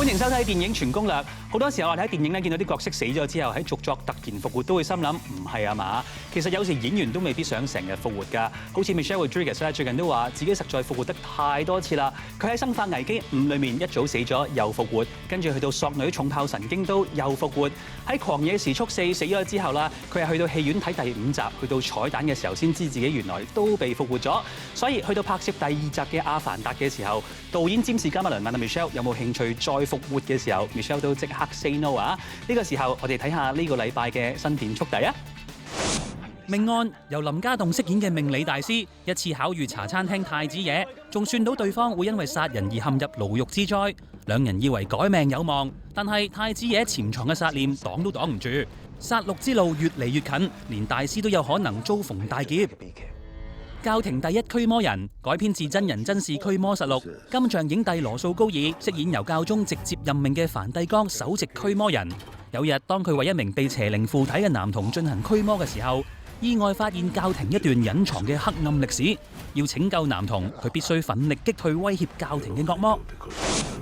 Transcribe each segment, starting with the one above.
歡迎收睇電影全攻略。好多時候我哋喺電影咧見到啲角色死咗之後喺續作突然復活，都會心諗唔係啊嘛。其實有時演員都未必想成日復活㗎。好似 Michelle Rodriguez 咧最近都話自己實在復活得太多次啦。佢喺《生化危機5》裏面一早死咗又復活，跟住去到《索女重炮神經刀》又復活。喺《狂野時速4》死咗之後啦，佢係去到戲院睇第5集，去到彩蛋嘅時候先知自己原來都被復活咗。所以去到拍攝第2集嘅《阿凡達》嘅時候，導演詹士加馬倫問阿 Michelle 有冇興趣再復活嘅時候 ，Michelle 都即刻 say no 啊！呢個時候我哋睇下呢個禮拜嘅新片速遞啊！命案由林家棟飾演嘅命理大師一次巧遇茶餐廳太子爺，仲算到對方會因為殺人而陷入牢獄之災。兩人以為改命有望，但係太子爺潛藏嘅殺念擋都擋唔住，殺戮之路越嚟越近，連大師都有可能遭逢大劫。教廷第一驅魔人改編自真人真事《驅魔實錄》，金像影帝羅素高爾飾演由教宗直接任命嘅梵蒂岡首席驅魔人。有日，當佢為一名被邪靈附體嘅男童進行驅魔嘅時候，意外發現教廷一段隱藏嘅黑暗歷史。要拯救男童，佢必須奮力擊退威脅教廷嘅惡魔。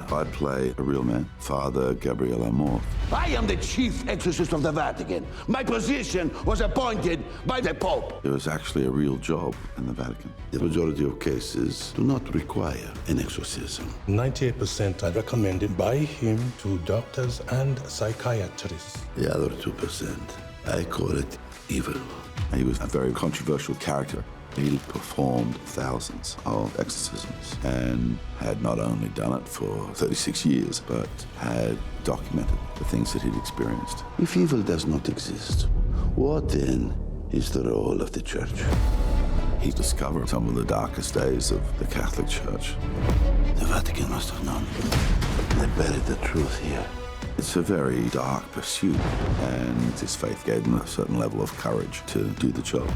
I play a real man, Father Gabriel Amor. I am the chief exorcist of the Vatican. My position was appointed by the Pope. It was actually a real job in the Vatican. The majority of cases do not require an exorcism. 98% are recommended by him to doctors and psychiatrists. The other 2%, I call it evil. He was a very controversial character. He performed thousands of exorcisms and had not only done it for 36 years, but had documented the things that he'd experienced. If evil does not exist, what then is the role of the Church? He discovered some of the darkest days of the Catholic Church. The Vatican must have known. They buried the truth here. It's a very dark pursuit, and his faith gave him a certain level of courage to do the job.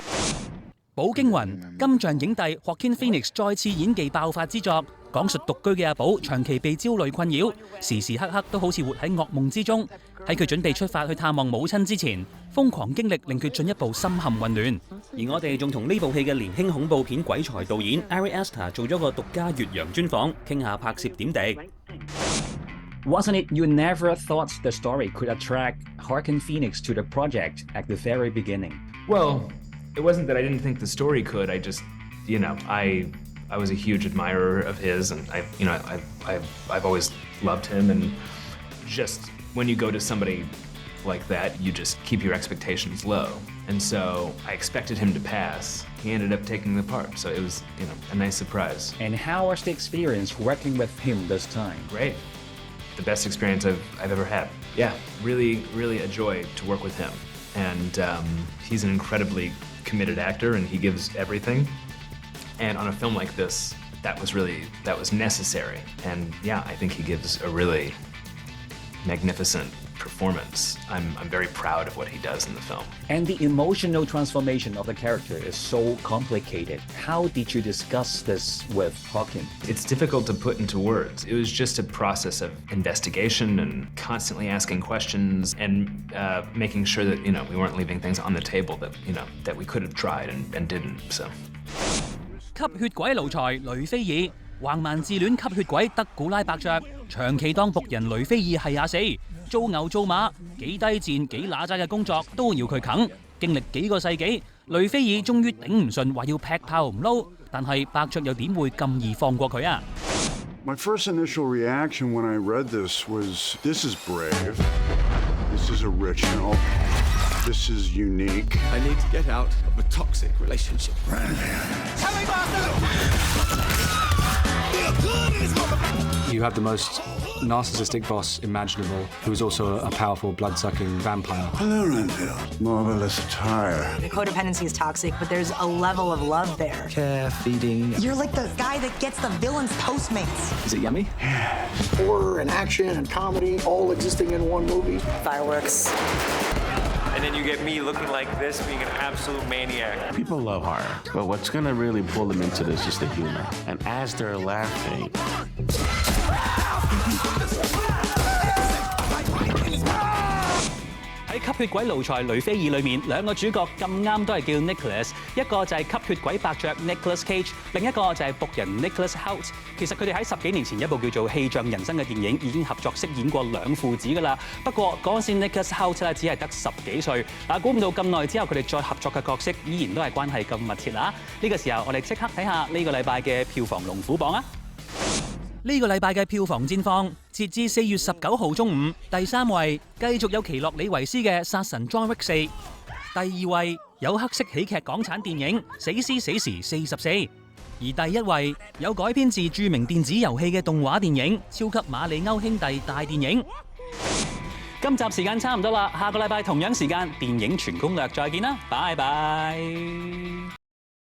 寶驚魂金像影帝華堅馮力士再次演技爆發之作，講述獨居嘅阿寶長期被焦慮困擾，時時刻刻都好似活喺噩夢之中。喺佢準備出發去探望母親之前，瘋狂經歷令佢進一步深陷混亂。而我哋仲同呢部戲嘅年輕恐怖片鬼才導演 Ari Aster 做咗個獨家越洋專訪，傾下拍攝點滴。Wasn't it you never thought the story could attract Joaquin Phoenix to the project at the very beginning? Well,It wasn't that I didn't think the story could. I just, I was a huge admirer of his, and I've always loved him. And just when you go to somebody like that, you just keep your expectations low. And so I expected him to pass. He ended up taking the part, so it was, a nice surprise. And how was the experience working with him this time? Great, the best experience I've ever had. Yeah, really, really a joy to work with him. And he's an incredibly committed actor, and he gives everything. And on a film like this, that was necessary. And yeah, I think he gives a really magnificent performance. I'm very proud of what he does in the film. And the emotional transformation of the character is so complicated. How did you discuss this with Joaquin? It's difficult to put into words. It was just a process of investigation and constantly asking questions and making sure that, we weren't leaving things on the table that, that we could have tried and didn't, so. 吸血鬼奴才雷菲爾橫蠻自戀吸血鬼德古拉伯爵，長期當僕人雷菲爾係也死，做牛做馬，幾低賤幾揦齋嘅工作都要佢啃。經歷幾個世紀，雷菲爾終於頂唔順，話要劈炮唔撈，但係伯爵又點會咁易放過佢啊？ My first initial reaction when I read this was, this is brave, this is original, this is unique. I need to get out of a toxic relationship. You have the most narcissistic boss imaginable, who is also a powerful blood-sucking vampire. Hello, Renfield. Marvelous attire. The codependency is toxic, but there's a level of love there. Care, feeding. You're like the guy that gets the villain's Postmates. Is it yummy? Yeah. Horror and action and comedy all existing in one movie. Fireworks. And then you get me looking like this, being an absolute maniac. People love horror, but what's gonna really pull them into this is the humor. And as they're laughing... 喺《吸血鬼奴才雷菲爾》裏面，兩個主角咁啱都係叫 Nicholas， 一個就係吸血鬼伯爵 Nicholas Cage， 另一個就係僕人 Nicholas Hoult。其實佢哋喺10幾年前一部叫做《氣象人生》嘅電影已經合作飾演過兩父子㗎啦。不過嗰陣時 Nicholas Hoult 咧只係得10幾歲，估唔到咁耐之後佢哋再合作嘅角色依然都係關係咁密切啦。呢個時候我哋即刻睇下呢個禮拜嘅票房龍虎榜啊！呢個禮拜嘅票房戰況，截至4月19號中午，第3位繼續有奇洛李維斯嘅《殺神 John Wick 4》，第2位有黑色喜劇港產電影《死屍死時44》，而第1位有改編自著名電子遊戲嘅動畫電影《超級瑪利歐兄弟大電影》。今集時間差唔多啦，下個禮拜同樣時間電影全攻略再見啦，拜拜。